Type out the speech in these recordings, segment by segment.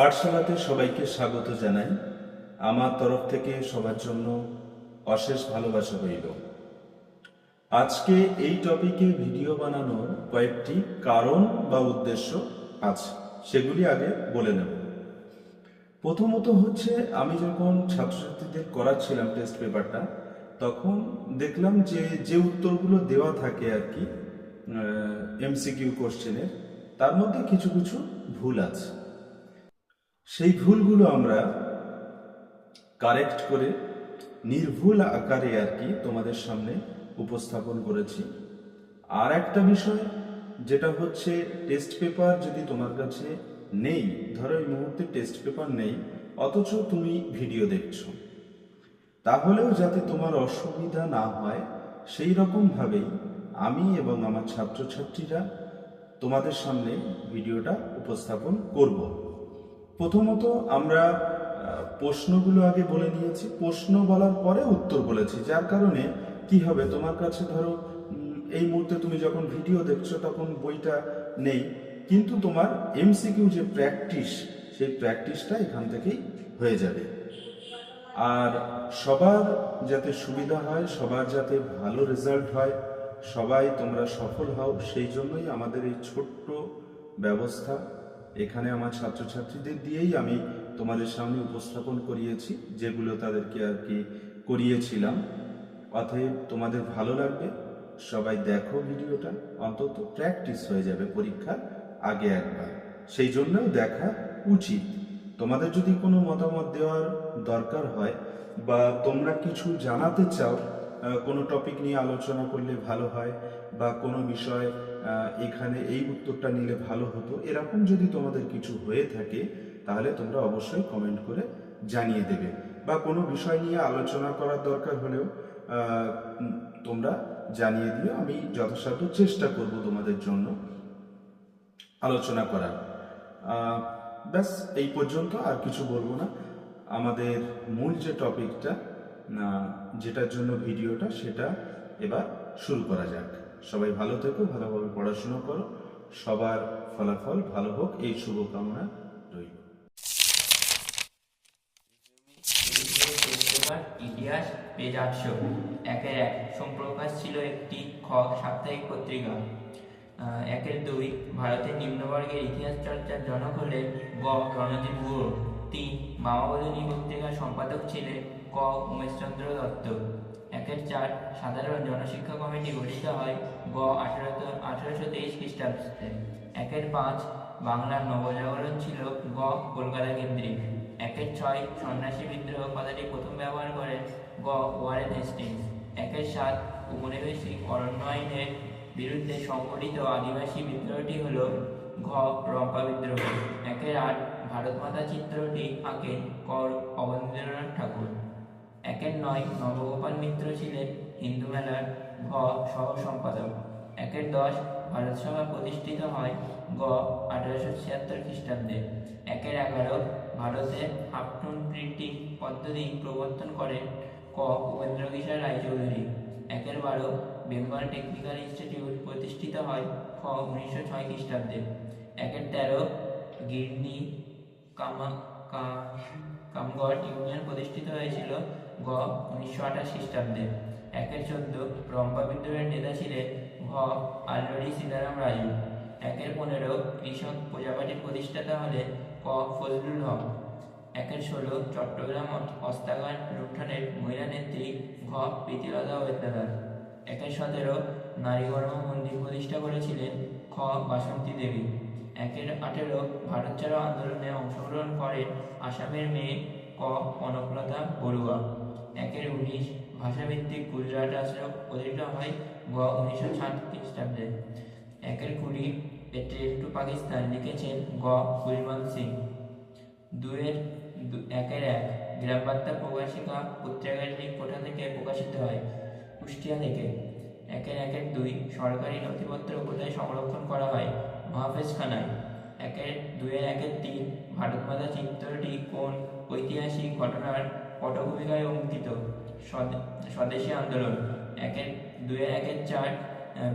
পাঠশালাতে সবাইকে স্বাগত জানাই। আমার তরফ থেকে সবার জন্য অশেষ ভালোবাসা রইল। আজকে এই টপিকে ভিডিও বানানোর কয়েকটি কারণ বা উদ্দেশ্য আছে, সেগুলি আগে বলে নেব। প্রথমত হচ্ছে, আমি যখন ছাত্রছাত্রীদের করাচ্ছিলাম টেস্ট পেপারটা, তখন দেখলাম যে উত্তরগুলো দেওয়া থাকে আর কি এমসিকিউ কোশ্চেনের, তার মধ্যে কিছু কিছু ভুল আছে। সেই ভুলগুলো আমরা কারেক্ট করে নির্ভুল আকারে আর কি তোমাদের সামনে উপস্থাপন করেছি। আর একটা বিষয় যেটা হচ্ছে, টেস্ট পেপার যদি তোমার কাছে নেই, ধরো এই মুহূর্তে টেস্ট পেপার নেই, অথচ তুমি ভিডিও দেখছো, তাহলেও যাতে তোমার অসুবিধা না হয় সেই রকমভাবেই আমি এবং আমার ছাত্রছাত্রীরা তোমাদের সামনে ভিডিওটা উপস্থাপন করব। প্রথমত আমরা প্রশ্নগুলো আগে বলে নিয়েছি, প্রশ্ন বলার পরে উত্তর বলেছি, যার কারণে কি হবে, তোমার কাছে ধরো এই মুহূর্তে তুমি যখন ভিডিও দেখছো তখন বইটা নেই, কিন্তু তোমার এমসিকিউ যে প্র্যাকটিস, সেই প্র্যাকটিসটা এখান থেকেই হয়ে যাবে। আর সবার যাতে সুবিধা হয়, সবার যাতে ভালো রেজাল্ট হয়, সবাই তোমরা সফল হও, সেই জন্যই আমাদের এই ছোট্ট ব্যবস্থা। এখানে আমার ছাত্রছাত্রীদের দিয়েই আমি তোমাদের সামনে উপস্থাপন করিয়েছি, যেগুলো তাদেরকে আর কি করিয়েছিলাম। অতএব তোমাদের ভালো লাগবে, সবাই দেখো ভিডিওটা, অন্তত প্র্যাকটিস হয়ে যাবে পরীক্ষার আগে একবার, সেই জন্যও দেখা উচিত। তোমাদের যদি কোনো মতামত দেওয়ার দরকার হয় বা তোমরা কিছু জানাতে চাও, কোনো টপিক নিয়ে আলোচনা করলে ভালো হয় বা কোনো বিষয় এখানে এই উত্তরটা নিলে ভালো হতো, এরকম যদি তোমাদের কিছু হয়ে থাকে তাহলে তোমরা অবশ্যই কমেন্ট করে জানিয়ে দেবে। বা কোনো বিষয় নিয়ে আলোচনা করার দরকার হলেও তোমরা জানিয়ে দিও, আমি যথাসাধ্য চেষ্টা করব তোমাদের জন্য আলোচনা করার। ব্যাস এই পর্যন্ত, আর কিছু বলবো না। আমাদের মূল যে টপিকটা, যেটার জন্য ভিডিওটা, সেটা এবার শুরু করা যাক। সবাই ভালো থেকো, ভালোভাবে পড়াশোনা করো, সবার ফলাফল ভালো হোক, এই শুভকামনা রইল। ইতিহাস পেজ 800 একের 1 সোমপ্রকাশ ছিল একটি সাপ্তাহিক পত্রিকা। 1-2 ভারতের নিম্নবর্গের ইতিহাস চর্চার জনক হলেন গ রণজিৎ গুহ। 3 মামাবদনী পত্রিকার সম্পাদক ছিলেন ক উমেশচন্দ্র দত্ত। 1-4 সাধারণ জনশিক্ষা কমিটি গঠিত হয় গ 1823 খ্রিস্টাব্দে। 1-5 বাংলার নবজাগরণ ছিল গ কলকাতা কেন্দ্রিক। 1-6 সন্ন্যাসী বিদ্রোহ কথাটি প্রথম ব্যবহার করেন গ ওয়ারেন হেস্টিংস। 1-7 উপনিবেশিক অরণ্য আইনের বিরুদ্ধে সংগঠিত আদিবাসী বিদ্রোহটি হল ঘ রম্পা বিদ্রোহ। 1-8 ভারত মাতা চিত্রটি আঁকেন ক অবনীন্দ্রনাথ ঠাকুর। 1-9 নবগোপাল মিত্র ছিলেন হিন্দু মেলার ঘ সহ সম্পাদক। 1-10 ভারত সভা প্রতিষ্ঠিত হয় গ 1876 খ্রিস্টাব্দে। 1-11 ভারতে হাফটুন প্রিন্টিং পদ্ধতি প্রবর্তন করেন ক উপেন্দ্র কিশোর রায়চৌধুরী। 1-12 বেঙ্গল টেকনিক্যাল ইনস্টিটিউট প্রতিষ্ঠিত হয় খ 1906 খ্রিস্টাব্দে। 1-13 গিরনি কামগড় ইউনিয়ন প্রতিষ্ঠিত হয়েছিল গ 1928 খ্রিস্টাব্দে। 1-14 রম্পা বিদ্রোহের নেতা ছিলেন ঘ আল্লরি সীতারাম রাজু। 1-15 কৃষক প্রজাপার্টির প্রতিষ্ঠাতা হলেন ক ফজলুল হক। 1-16 চট্টগ্রাম অস্ত্রাগার লুণ্ঠনের মহিলা নেত্রী ঘ প্রীতিলতা ওয়েদার। 1-17 নারী কর্ম মন্দির প্রতিষ্ঠা করেছিলেন খ বাসন্তী দেবী। 1-18 ভারত ছাড়ো আন্দোলনে অংশগ্রহণ করেন আসামের মেয়ে ক কনকলতা বড়ুয়া। 1-19 ভাষাভিত্তিক গুজরাট রাষ্ট্র গঠিত হয় গ 1960 খ্রিস্টাব্দে। 1-20 এ ট্রেন টু পাকিস্তান লিখেছেন গ কুলবন্ত সিং। 1-1 গ্রামবার্তা প্রকাশিকা পত্রিকাটি কোথা থেকে প্রকাশিত হয়? কুষ্টিয়া থেকে। 1-2 সরকারি নথিপত্র কোথায় সংরক্ষণ করা হয়? মহাফেজখানায়। 1-3 ভারত মাতা চিত্রটি কোন ঐতিহাসিক ঘটনার পটভূমিকায় অঙ্কিত? স্বদেশী আন্দোলন। 1-4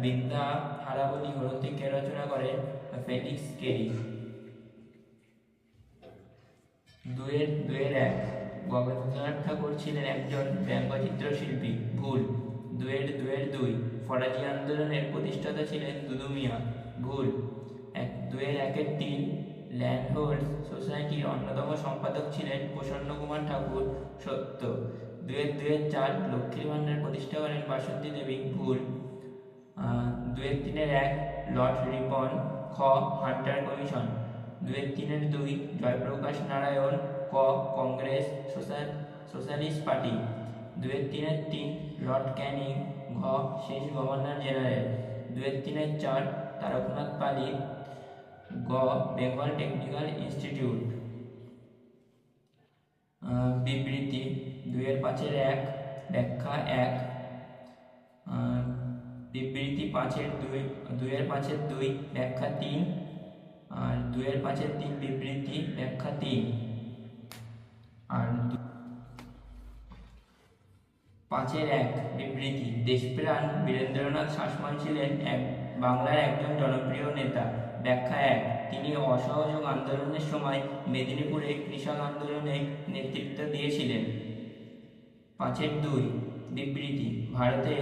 বিদ্যা হারাবলী গ্রন্থটি কে রচনা করেন? Felix Carey. দুয়ের এক, গগনেন্দ্রনাথ ঠাকুর ছিলেন একজন ব্যঙ্গচিত্র শিল্পী। ভুল। দুয়ের দুই, ফরাজি আন্দোলনের প্রতিষ্ঠাতা ছিলেন দুদু মিয়া। ভুল। দুয়ের একের তিন, ল্যান্ডহোল্ড সোসাইটির অন্যতম সম্পাদক ছিলেন প্রসন্ন কুমার ঠাকুর। সত্য। দুয়ের চার, লক্ষ্মীর ভাণ্ডার প্রতিষ্ঠা করেন বাসন্তী দেবী। ভুল। দুয়ের তিনের এক, লর্ড রিপন। খ, হান্টার কমিশন। দুয়ের তিনের দুই, জয়প্রকাশ নারায়ণ। ক, কংগ্রেস সোশ্যালিস্ট পার্টি। দুয়ের তিনের তিন, লর্ড ক্যানিং। ঘ, শেষ গভর্নর জেনারেল। দুয়ের তিনের চার, তারকনাথ পালি। গ, বেঙ্গল টেকনিক্যাল ইনস্টিটিউট। বিবৃতি। দুয়ের পাঁচের এক, ব্যাখ্যা এক। বিবৃতি দুয়ের পাঁচের দুই, ব্যাখ্যা তিন। আর দুয়ের পাঁচের তিন, বিবৃতি ব্যাখ্যা তিন। আর পাঁচের এক, বিবৃতি। দেশপ্রাণ বীরেন্দ্রনাথ শাসমল ছিলেন বাংলার একজন জনপ্রিয় নেতা। ব্যাখ্যা এক, তিনি অসহযোগ আন্দোলনের সময় মেদিনীপুরে কৃষক আন্দোলনে নেতৃত্ব দিয়েছিলেন। পাঁচের দুই, বিবৃতি। ভারতে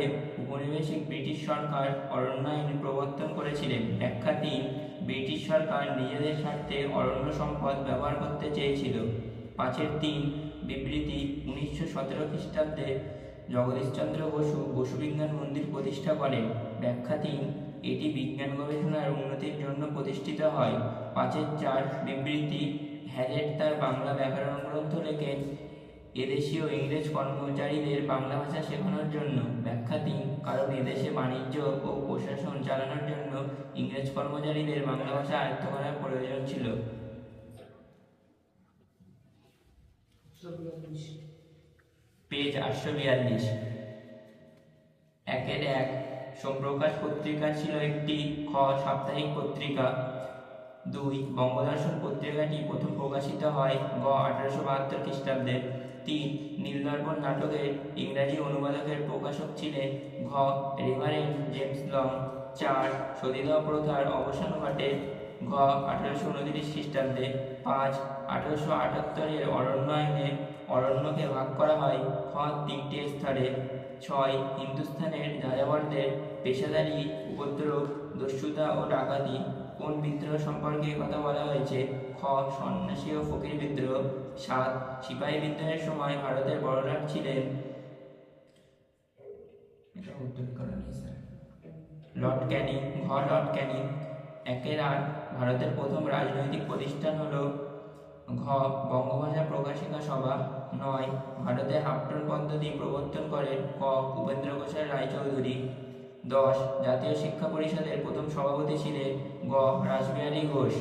উপনিবেশিক ব্রিটিশ সরকার অরণ্য আইন প্রবর্তন করেছিলেন। ব্যাখ্যা তিন, ব্রিটিশ সরকার নিজেদের স্বার্থে অরণ্য সম্পদ ব্যবহার করতে চেয়েছিল। পাঁচের তিন, বিবৃতি। 1917 খ্রিস্টাব্দে জগদীশচন্দ্র বসু বিজ্ঞান মন্দির প্রতিষ্ঠা করেন। ব্যাখ্যা তিন, এটি বিজ্ঞান গবেষণার উন্নতির জন্য প্রতিষ্ঠিত হয়। পাঁচের চার, বিবৃতি। হ্যাজেট তার বাংলা ব্যাকরণ গ্রন্থ লেখেন এদেশীয় ইংরেজ কর্মচারীদের বাংলা ভাষা শেখানোর জন্য। ব্যাখ্যা তিন, কারণ এদেশে বাণিজ্য ও প্রশাসন চালানোর জন্য ইংরেজ কর্মচারীদের বাংলা ভাষা আয়ত্ত করার প্রয়োজন ছিল। পেজ 842। একের এক, সোমপ্রকাশ পত্রিকা ছিল একটি খ, সাপ্তাহিক পত্রিকা। দুই, বঙ্গদর্শন পত্রিকাটি প্রথম প্রকাশিত হয় গ, 1872 খ্রিস্টাব্দে। তিন, নীলদর্পণ নাটকের ইংরাজি অনুবাদকের প্রকাশক ছিলেন ঘ, রেভারেন্ড জেমস লং। চার, সতীদাহ প্রথার অবসান ঘটে ঘ, 1829 খ্রিস্টাব্দে। পাঁচ, 1878 অরণ্য আইনে অরণ্যকে ভাগ করা হয় খ, 3টি স্তরে। ছয়, হিন্দুস্তানের যাযাবরদের পেশাদারি উপদ্রব, দস্যুতা ও ডাকাতি। কোন বিদ্রোহ সম্পর্কে কথা বলা হয়েছে? খ, সন্ন্যাসী ও ফকির বিদ্রোহ। সাত, সিপাহী বিদ্রোহের সময় ভারতের বড়লাট ছিলেন লর্ড ক্যানিং। ঘ, লর্ড ক্যানিং। একের আট, ভারতের প্রথম রাজনৈতিক প্রতিষ্ঠান হল ঘ, বঙ্গভাষা প্রকাশিকা সভা। নয়, ভারতে হাফটন পদ্ধতি প্রবর্তন করেন ক, উপেন্দ্র ঘোষের রায়চৌধুরী। 10, জাতীয় শিক্ষা পরিষদের প্রথম সভাপতি ছিলেন গ, রাসবিহারী ঘোষ।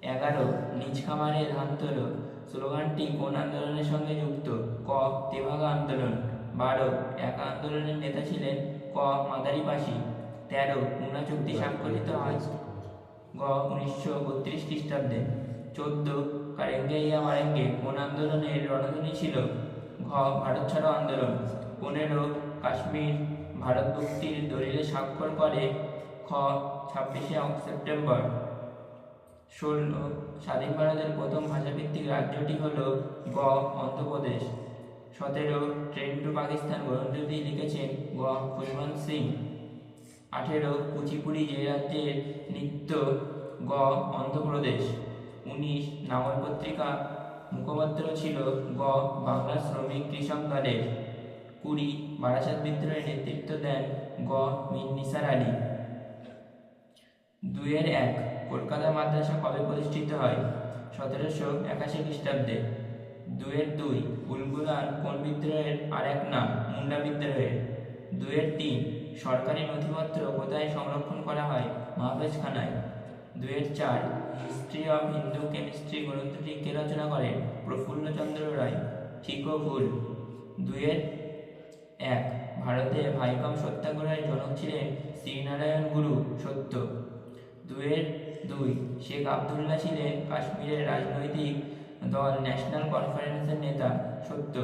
11, নিজ খামারে ধান তোলো স্লোগানটি কোন আন্দোলনের সঙ্গে যুক্ত? ক, তেভাগা আন্দোলন। 12, একা আন্দোলনের নেতা ছিলেন ক, মাদারি পাশি। 13, পুনা চুক্তি স্বাক্ষরিত হয় গ, 1932 খ্রিস্টাব্দে। 14, কারেঙ্গে ইয়া মারেঙ্গে কোন আন্দোলনের রণধ্বনি ছিল? ঘ, ভারত ছাড়ো আন্দোলন। 15, কাশ্মীর ভারত মুক্তির দলিলে স্বাক্ষর করে খ, 26 সেপ্টেম্বর। 16, স্বাধীন ভারতের প্রথম ভাষাভিত্তিক রাজ্যটি হল গ, অন্ধ্রপ্রদেশ। 17, ট্রেন টু পাকিস্তান গ্রন্থটি লিখেছেন গ, খুশবন্ত সিং। 18, কুচিপুড়ি যে রাজ্যের নৃত্য গ, অন্ধ্রপ্রদেশ। 19, নামল পত্রিকা মুখপাত্র ছিল গ, বাংলার শ্রমিক কৃষক দলের। 20, বারাসাত বিদ্রোহের নেতৃত্ব দেন গ, মীর নিসার আলী। 2-এর 1, কলকাতা মাদ্রাসা কবে প্রতিষ্ঠিত হয়? 1781 খ্রিস্টাব্দে। 2-এর 2, উলগুলান কোন বিদ্রোহের আর এক নাম? মুন্ডা বিদ্রোহের। 2-এর 3, সরকারি নথিপত্র কোথায় সংরক্ষণ করা হয়? মাহফেজখানায়। 2-এর 4, হিস্ট্রি অফ হিন্দু কেমিস্ট্রি গ্রন্থটি কে রচনা করেন? প্রফুল্লচন্দ্র রায়। ঠিক ও ভুল। 2-এর 1, ভারতে ভাইকম সত্যাগ্রহের জনক ছিলেন শ্রীনারায়ণ গুরু। সত্য। 2-এর 2, শেখ আবদুল্লাহ ছিলেন কাশ্মীরের রাজনৈতিক দল ন্যাশনাল কনফারেন্সের নেতা। সত্য।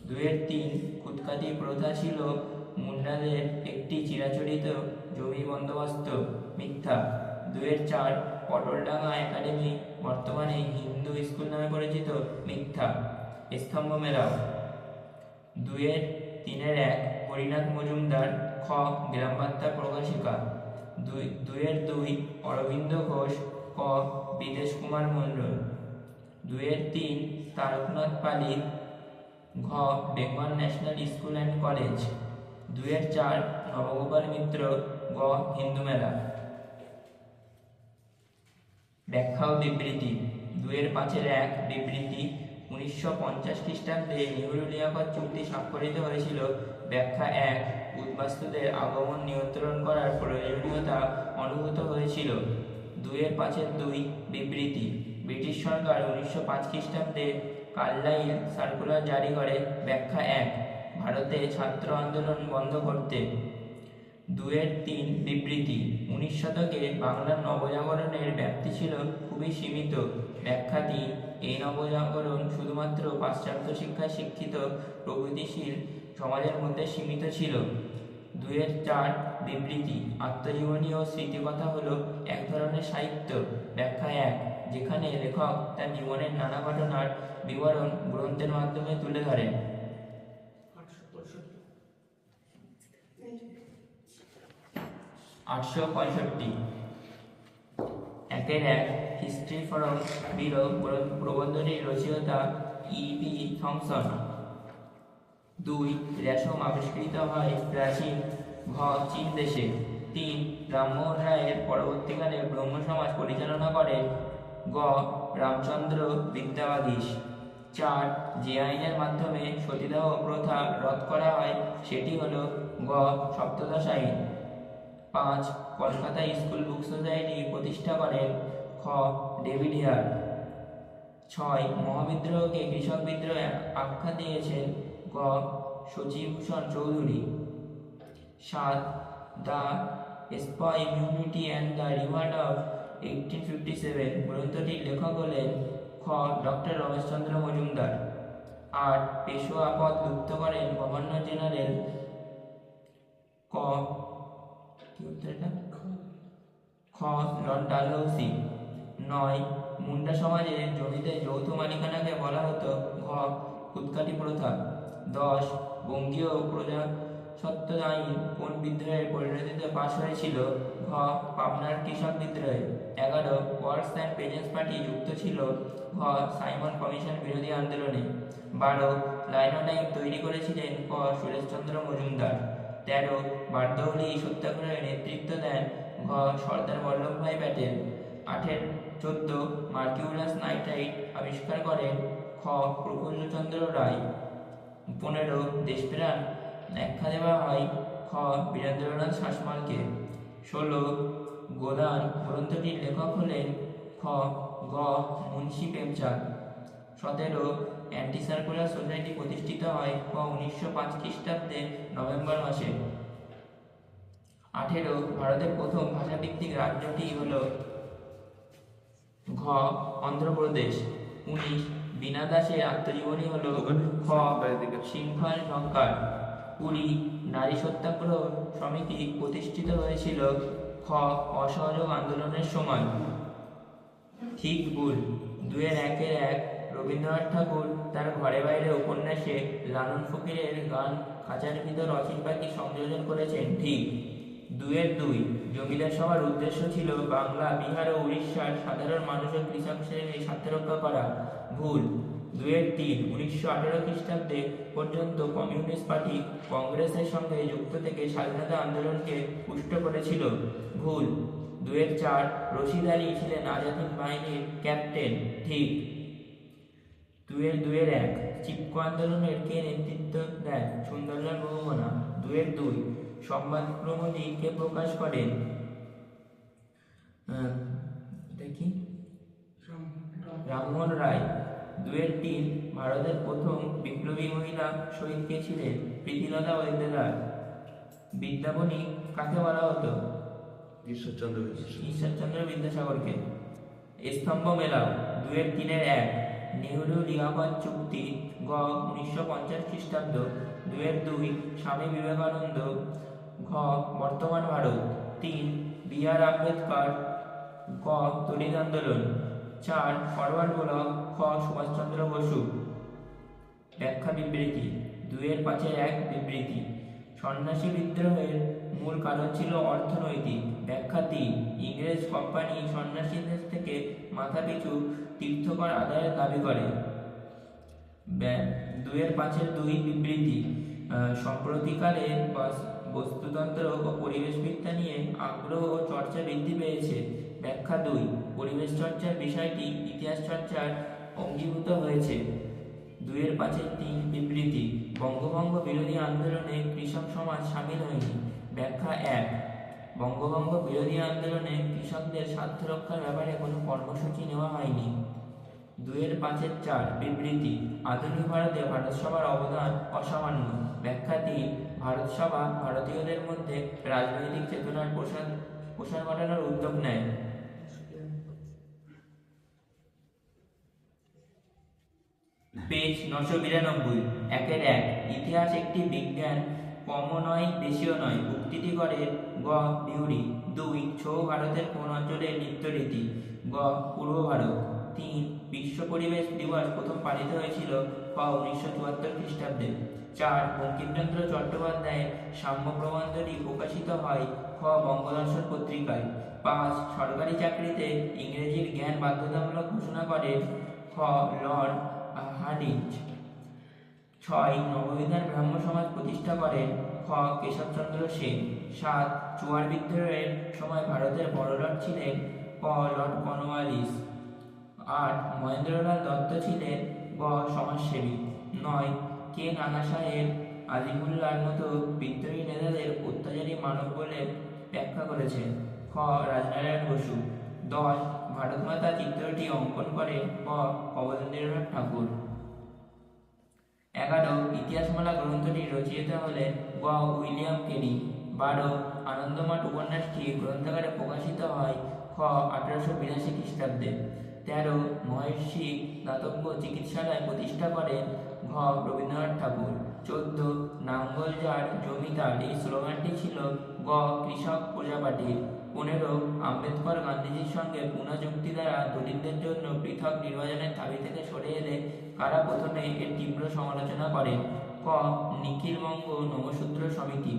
2-এর 3, খুদকাতি প্রথা ছিল মুন্ডাদের একটি চিরাচরিত জমি বন্দোবস্ত। মিথ্যা। 2-এর 4, পটলডাঙ্গা একাডেমি বর্তমানে হিন্দু স্কুল নামে পরিচিত মিথ্যা। স্তম্ভ মেলাও। 2-3-1 হরিনাথ মজুমদার। খ গ্রামবার্তা প্রকাশিকা। 2-2 অরবিন্দ ঘোষ। ক বিদেশ কুমার মণ্ডল। 2-3 তারকনাথ পালি। ঘ Bengal National School and College. 2-4 Nabagopal Mitra. গ হিন্দু মেলা। ব্যাখ্যা ও বিবৃতি। 2-5-1 বিবৃতি। 1950 খ্রিস্টাব্দে নেহরু লিয়াকত চুক্তি স্বাক্ষরিত হয়েছিল। ব্যাখ্যা 1 উদ্বাস্তুদের আগমন নিয়ন্ত্রণ করার প্রয়োজনীয়তা অনুভূত হয়েছিল। 2-5-2 বিবৃতি। ব্রিটিশ সরকার 1905 খ্রিস্টাব্দে কার্লাইল সার্কুলার জারি করে। ব্যাখ্যা 1 ভারতে ছাত্র আন্দোলন বন্ধ করতে। 2-3 বিবৃতি। 19 শতকে বাংলার নবজাগরণের ব্যাপ্তি ছিল খুবই সীমিত। ব্যাখ্যা 3 এই নবজাগরণ শুধুমাত্র পাশ্চাত্য শিক্ষায় শিক্ষিত প্রগতিশীল সমাজের মধ্যে সীমিত ছিল। 2-4 বিবৃতি। আত্মজীবনী ও স্মৃতিকথা হলো এক ধরনের সাহিত্য। ব্যাখ্যা 1 যেখানে লেখক তার জীবনের নানা ঘটনার বিবরণ গ্রন্থের মাধ্যমে তুলে ধরেন। 865 1-1 হিস্ট্রি ফরম ব্যুরো প্রবন্ধটির রচয়িতা E.P. থমসন। 2 রেশম আবিষ্কৃত হয় প্রাচীন ঘ চীন দেশে। 3 রামমোহন রায়ের পরবর্তীকালে ব্রহ্ম সমাজ পরিচালনা করে। গ রামচন্দ্র বিদ্যাবাগীশ। 4 যে আইনের মাধ্যমে সতীদাহ প্রথা রদ করা হয় সেটি হলো গ সপ্তদশ আইন। 5 কলকাতা স্কুল বুক সোসাইটি প্রতিষ্ঠা করেন। খ ডেভিড হেয়ার। 6 মহাবিদ্রোহকে কৃষক বিদ্রোহ আখ্যা দিয়েছেন। গ Shashibhushan Chowdhury. 7 the spa immunity and the reward of 1857 গ্রন্থটির লেখক হলেন। খ ডক্টর রমেশচন্দ্র মজুমদার। 8 পেশোয়া পদ লুপ্ত করেন গভর্নর জেনারেল। ক কি উত্তর এটা? খ লর্ড ডালহৌসি। 9 মুন্ডা সমাজে জমিতে যৌথ মালিকানাকে বলা হতো। ঘ খুদকাটি প্রথা। 10 বঙ্গীয় প্রজাসত্ব আইন কোন বিদ্রোহের পরিণতিতে পাশ হয়েছিল? ঘ পাবনার কৃষক বিদ্রোহে। 11 ওয়ার্কস অ্যান্ড পেজেন্টস পার্টি যুক্ত ছিল। ঘ সাইমন কমিশন বিরোধী আন্দোলনে। 12 লাইনোলাইন তৈরি করেছিলেন। ক সুরেশচন্দ্র মজুমদার। 13 বারদৌলি সত্যাগ্রহে নেতৃত্ব দেন। ঘ সর্দার বল্লভভাই প্যাটেল। 14 মার্কিউরাস নাইট্রাইট আবিষ্কার করেন। খ প্রফুল্লচন্দ্র রায়। 15 দেশপ্রাণ ব্যাখ্যা দেওয়া হয়। খ বীরেন্দ্রনাথ শাসমলকে। 16 গোদান গ্রন্থটির লেখক হলেন। খ গ Munshi Premchand. 17 anti circular society প্রতিষ্ঠিত হয়। ক 1905 খ্রিস্টাব্দে নভেম্বর মাসে। 18 ভারতের প্রথম ভাষাভিত্তিক রাজ্যটি হল। ঘ অন্ধ্রপ্রদেশ। 19 বীণা দাসের আত্মজীবনী হল। খ শৃঙ্খল সংকার। 20 নারী সত্যাগ্রহ সমিতি প্রতিষ্ঠিত হয়েছিল। খ অসহযোগ আন্দোলনের সময়। ঠিক ভুল। 2-1-1 রবীন্দ্রনাথ ঠাকুর তার ঘরে বাইরে উপন্যাসে লালন ফকিরের গান খাঁচার ভিতর অচিন পাখি সংযোজন করেছেন। ঠিক। 2-2 জমিদার সভার উদ্দেশ্য ছিল বাংলা, বিহার ও উড়িষ্যার সাধারণ মানুষ ও কৃষক শ্রেণীর স্বার্থ রক্ষা করা। ভুল। 2-3 1918 খ্রিস্টাব্দে পর্যন্ত কমিউনিস্ট পার্টি কংগ্রেসের সঙ্গে যুক্ত থেকে স্বাধীনতা আন্দোলনকে পুষ্ট করেছিল। ভুল। 2-4 রশিদ আলী ছিলেন আজাদ হিন্দ বাহিনীর ক্যাপ্টেন। ঠিক। 2-1 চিপকো আন্দোলনের কে নেতৃত্ব দেন? সুন্দরলাল বহুগুণা। 2-2 সংবাদ প্রমোদী কে প্রকাশ করেন? দেখি রামমোহন রায়। 2-3 ভারতের প্রথম বিপ্লবী মহিলা শহীদ কে ছিলেন? প্রীতিলতা ওয়েদেদার। বিদ্যাবনী কাকে বলা হতো? ঈশ্বরচন্দ্র বিদ্যাসাগরকে। স্তম্ভ মেলাও। 2-3-1 নেহরু লিয়াকত চুক্তি। গ 1950 খ্রিস্টাব্দ। 2-2 স্বামী বিবেকানন্দ। ঘ বর্তমান ভারত। 3 বি আর আম্বেদকর। গ তড়িৎ আন্দোলন। 4 ফরওয়ার্ড ব্লক খ সুভাষচন্দ্র বসু। ব্যাখ্যা বিবৃতি 2-5-1 বিবৃতি সন্ন্যাসী বিদ্রোহের মূল কারণ ছিল অর্থনৈতিক। ব্যাখ্যা 3 ইংরেজ কোম্পানি সন্ন্যাসীদের থেকে মাথাপিছু তীর্থকর আদায়ের দাবি করে। 2-5-2 বিবৃতি সম্প্রতিকালে বস্তুতন্ত্র ও পরিবেশবিদ্যা নিয়ে আগ্রহ ও চর্চা বৃদ্ধি পেয়েছে। ব্যাখ্যা 2 পরিবেশ চর্চার বিষয়টি ইতিহাস চর্চার অঙ্গীভূত হয়েছে। 2-5-3 বিবৃতি বঙ্গভঙ্গ বিরোধী আন্দোলনে কৃষক সমাজ সামিল হয়নি। ব্যাখ্যা 1 বঙ্গভঙ্গ বিরোধী আন্দোলনে কৃষকদের স্বার্থ রক্ষার ব্যাপারে কোনো কর্মসূচি নেওয়া হয়নি। 2-5-4 বিবৃতি আধুনিক ভারতে ভারতসভার অবদান অসামান্য। ব্যাখ্যা 3 ভারতসভা ভারতীয়দের মধ্যে রাজনৈতিক চেতনার প্রসার ঘটানোর উদ্যোগ নেয়। পেজ 992 1-1 ইতিহাস একটি বিজ্ঞান, কমও নয় বেশিও নয়। উক্তিটি করে গ বিউরি। 2 ছৌ ভারতের কোন অঞ্চলের নৃত্যরীতি? গ পূর্ব ভারত। 3 বিশ্ব পরিবেশ দিবস প্রথম পালিত হয়েছিল ক 1974 খ্রিস্টাব্দে। 4 বঙ্কিমচন্দ্র চট্টোপাধ্যায়ের সাম্য প্রবন্ধটি প্রকাশিত হয় খ বঙ্গদর্শন পত্রিকায়। 5 সরকারি চাকরিতে ইংরেজির জ্ঞান বাধ্যতামূলক ঘোষণা করে খ লর্ড হার্ডিঞ্জ। 6 নববিধান ব্রাহ্ম সমাজ প্রতিষ্ঠা করেন খ কেশবচন্দ্র সেন। 7 চুয়ার বিদ্রোহের সময় ভারতের বড়লাট ছিলেন ক লর্ড কর্নওয়ালিস। 8 মহেন্দ্রলাল দত্ত ছিলেন গ সমাজসেবী। 9 কে নানা সাহেব আজিমুল্লাহর মতো বিদ্রোহী নেতাদের অত্যাচারী মানব বলে ব্যাখ্যা করেছেন খ রাজনারায়ণ বসু। 10 ভারতমাতা চিত্রটি অঙ্কন করেন ক কমলেন্দ্রনাথ ঠাকুর। 11 ইতিহাসমালা গ্রন্থটি রচয়িতা হলেন গ উইলিয়াম কেরি। 12 আনন্দমঠ উপন্যাসটি গ্রন্থাগারে প্রকাশিত হয় খ 1882 খ্রিস্টাব্দে। 13 মহর্ষি দাতব্য চিকিৎসালয় প্রতিষ্ঠা করেন ঘ রবীন্দ্রনাথ ঠাকুর। 14 নাঙ্গল যার জমি তার এই স্লোগানটি ছিল গ কৃষক প্রজাপাটির। 15 আম্বেদকর গান্ধীজির সঙ্গে পুনা চুক্তি দ্বারা দলিতদের জন্য পৃথক নির্বাচনের দাবি থেকে সরে এলে কারা প্রথমে এর তীব্র সমালোচনা করেন? ক নিখিলবঙ্গ নমশূদ্র সমিতি।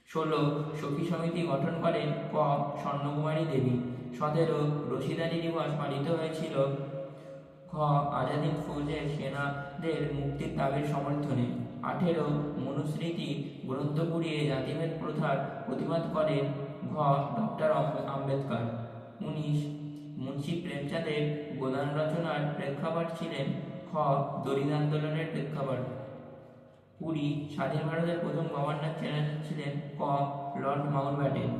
16 সখী সমিতি গঠন করেন ক স্বর্ণকুমারী দেবী। 17 রশিদারি দিবস পালিত হয়েছিল খ আজাদিন ফৌজের সেনাদের মুক্তির দাবির সমর্থনে। 18 মনুস্মৃতি গ্রন্থ পুড়িয়ে জাতিভেদ প্রথার প্রতিবাদ করেন ঘ ডক্টর আম্বেদকর। 19 মুন্সি প্রেমচাঁদের গোদান রচনার প্রেক্ষাপট ছিলেন খ দলিত আন্দোলনের প্রেক্ষাপট। 20 স্বাধীন ভারতের প্রথম গভর্নর জেনারেল ছিলেন ক লর্ড মাউন্টব্যাটেন।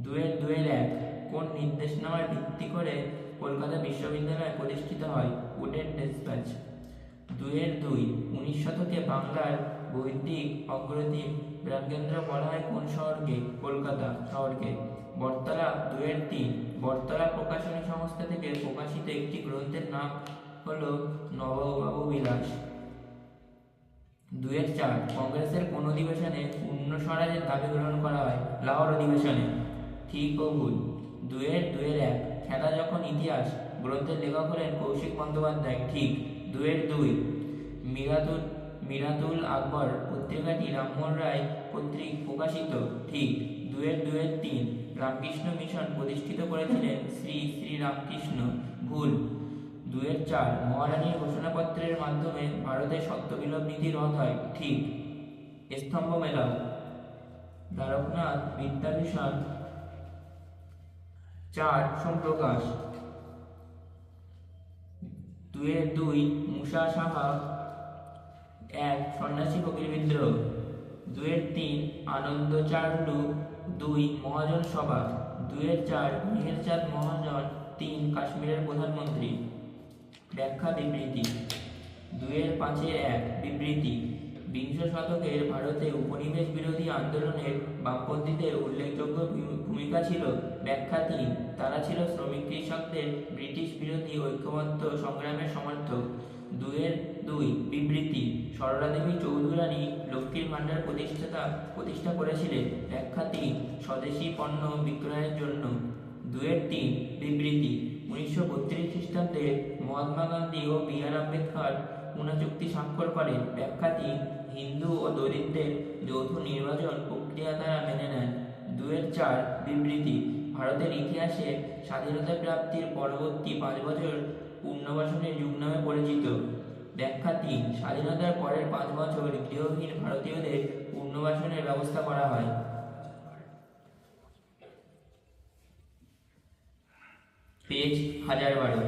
2-1 কোন নির্দেশনামার ভিত্তি করে কলকাতা বিশ্ববিদ্যালয় প্রতিষ্ঠিত হয়? Wooden despatch. 2-2 19 শতকে বাংলার বৈদিক অগ্রদ্বীপ প্রাণকেন্দ্র বলা হয় কোন শহরকে? কলকাতা শহরকে। বটতলা। 2-3 বটতলা প্রকাশনী সংস্থা থেকে প্রকাশিত একটি গ্রন্থের নাম হল নববাবু বিলাস। 2-4 কংগ্রেসের কোন অধিবেশনে পূর্ণ স্বরাজের দাবি গ্রহণ করা হয়? লাহোর অধিবেশনে। ঠিক ও ভুল। 2-1 খেলা যখন ইতিহাস গ্রন্থের লেখক হলেন কৌশিক বন্দ্যোপাধ্যায়। ঠিক। 2-2 মিরাতুল আকবর পত্রিকাটি রামমোহন রায় কর্তৃক প্রকাশিত। ঠিক। 2-3 রামকৃষ্ণ মিশন প্রতিষ্ঠিত করেছিলেন শ্রী শ্রী রামকৃষ্ণ। ভুল। 2-4 মহারানীর ঘোষণাপত্রের মাধ্যমে ভারতে সত্যবিলোপ নীতি রদ হয়। ঠিক। স্তম্ভ মেলাও। দ্বারকনাথ বিদ্যাভূষণ। 4 সোমপ্রকাশ। 2-2 মুসা সাহা। 1 সন্ন্যাসী ফকির বিদ্রোহ। 2-3 আনন্দ চারুলু। 2 মহাজন সভা। 2-4 মেহেরচাঁদ মহাজন। 3 কাশ্মীরের প্রধানমন্ত্রী। ব্যাখ্যা বিবৃতি 2-5-1 বিবৃতি বিংশ শতকের ভারতে উপনিবেশ বিরোধী আন্দোলনের বামপন্থীদের উল্লেখযোগ্য ভূমিকা ছিল। ব্যাখ্যা 3 তারা ছিল শ্রমিক কৃষকদের ব্রিটিশ বিরোধী ঐক্যবদ্ধ সংগ্রামের সমর্থক। 2-2 বিবৃতি সরলা দেবী চৌধুরানী লক্ষ্মীর ভাণ্ডার প্রতিষ্ঠা করেছিলেন। ব্যাখ্যা 3 স্বদেশী পণ্য বিক্রয়ের জন্য। দুয়ের তিন বিবৃতি 1932 খ্রিস্টাব্দে মহাত্মা গান্ধী ও বি আর আম্বেদকর পুনা চুক্তি স্বাক্ষর করেন। ব্যাখ্যা তিন হিন্দু ও দলিতদের যৌথ নির্বাচন প্রক্রিয়া তারা মেনে নেন। দুয়ের চার বিবৃতি ভারতের ইতিহাসে স্বাধীনতা প্রাপ্তির পরবর্তী 5 বছর পুনর্বাসনের যুগ নামে পরিচিত। ব্যাখ্যা তিন স্বাধীনতার পরের 5 বছর গৃহহীন ভারতীয়দের পুনর্বাসনের ব্যবস্থা করা হয়। পেজ 1012।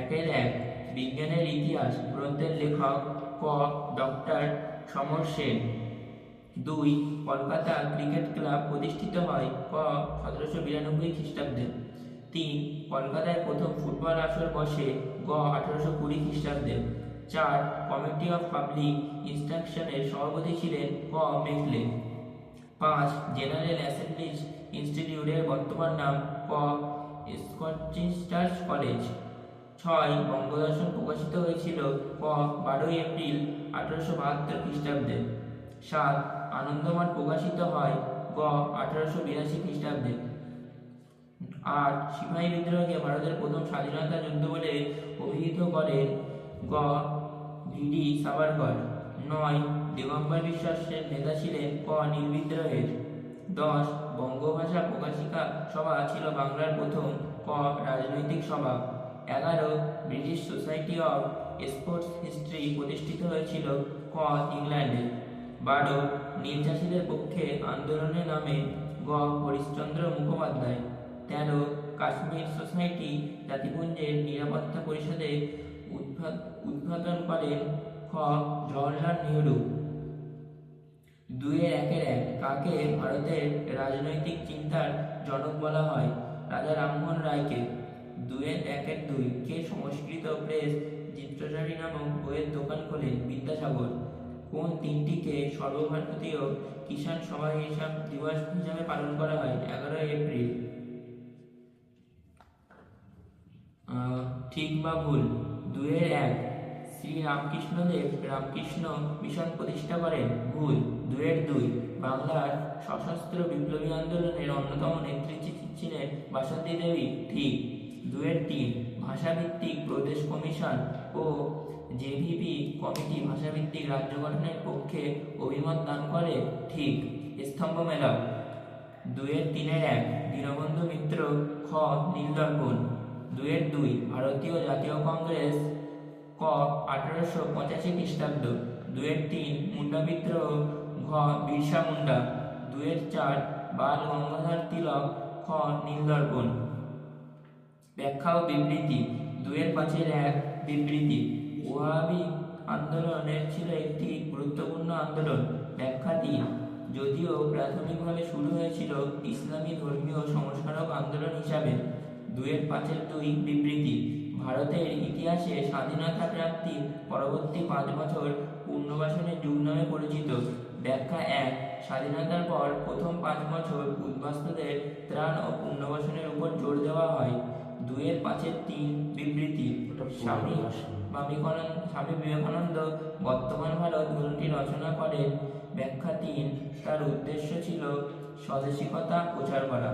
একের এক বিজ্ঞানের ইতিহাস গ্রন্থের লেখক ক ডক্টর সমর সেন। 2 কলকাতা ক্রিকেট ক্লাব প্রতিষ্ঠিত হয় ক 1792 খ্রিস্টাব্দে। 3 কলকাতায় প্রথম ফুটবল আসর বসে গ 1820 খ্রিস্টাব্দে। 4 কমিটি অফ পাবলিক ইনস্ট্রাকশনের সভাপতি ছিলেন ক মেকলে। 5 জেনারেল অ্যাসেম্বলিজ ইনস্টিটিউটের বর্তমান নাম ক স্কটিশ কলেজ। 6 বঙ্গদর্শন প্রকাশিত হয়েছিল ক 12 এপ্রিল 1872 খ্রিস্টাব্দে। 7 আনন্দমাঠ প্রকাশিত হয় গ 1882 খ্রিস্টাব্দে। 8 সিপাহী বিদ্রোহকে ভারতের প্রথম স্বাধীনতা যুদ্ধ বলে অভিহিত করেন গ ভিডি সাভারকর। 9 দিগম্বর বিশ্বাসের নেতা ছিলেন ক নীল বিদ্রোহের। 10 বঙ্গভাষা প্রকাশিকা সভা ছিল বাংলার প্রথম ক রাজনৈতিক সভা। 11 British society of sports history প্রতিষ্ঠিত হয়েছিল ক ইংল্যান্ডে। 12 নীল চাষীদের পক্ষে আন্দোলনের নামে গ হরিশ্চন্দ্র মুখোপাধ্যায়। 13 কাশ্মীর সোসাইটি জাতিপুঞ্জের নিরাপত্তা পরিষদে উদ্বোধন করেন খ জওহরলাল নেহরু। 2 একের এক কাকে ভারতের রাজনৈতিক চিন্তার জনক বলা হয়? রাজা রামমোহন রায়কে। 2 একের 2 কে সংস্কৃত প্রেস চিত্রচারী নামক বইয়ের দোকান খোলেন? বিদ্যাসাগর। কোন দিনটিকে সর্বভারতীয় কিষাণ সভা হিসাব দিবস হিসাবে পালন করা হয়? 11 এপ্রিল। ঠিক বা ভুল? 2 এর 1 শ্রী রামকৃষ্ণদেব রামকৃষ্ণ মিশন প্রতিষ্ঠা করেন? ভুল। 2 এর 2 বাংলার সশস্ত্র বিপ্লবী আন্দোলনের অন্যতম নেত্রী ছিলেন বাসন্তী দেবী? ঠিক। 2 এর 3 ভাষাভিত্তিক প্রদেশ কমিশন ও জেভিপি কমিটি ভাষাভিত্তিক রাজ্য গঠনের পক্ষে অভিমত দান করে? ঠিক। স্তম্ভ মেলাও। 2 এর 3 এর 1 দীনবন্ধু মিত্র খ নীলদর্পণ। 2 এর 2 ভারতীয় জাতীয় কংগ্রেস ক 1885 খ্রিস্টাব্দ। 2 এর 3 মুন্ডা বিদ্রোহ ঘ বিরসা মুন্ডা। 2 এর 4 বাল গঙ্গাধর তিলক খ নীলদর্পণ। ব্যাখ্যা ও বিবৃতি 2 এর 5 এর 1 বিবৃতি ওয়াহাবি আন্দোলনের ছিল একটি গুরুত্বপূর্ণ আন্দোলন। ব্যাখ্যা 3 যদিও প্রাথমিকভাবে শুরু হয়েছিল ইসলামী ধর্মীয় সংস্কারক আন্দোলন হিসাবে। 2 এর 5 এর 2 বিবৃতি ভারতের ইতিহাসে স্বাধীনতা প্রাপ্তির পরবর্তী 5 বছর পুনর্বাসনের যুগ নামে পরিচিত। ব্যাখ্যা 1 স্বাধীনতার পর প্রথম 5 বছর উদ্বাস্তুদের ত্রাণ ও পুনর্বাসনের উপর জোর দেওয়া হয়। 2 এর 5 এর 3 বিবৃতি স্বামী বিবেকানন্দ বর্তমান ভারত গ্রন্থটি রচনা করেন। ব্যাখ্যা 3 তার উদ্দেশ্য ছিল স্বদেশিকতা প্রচার করা।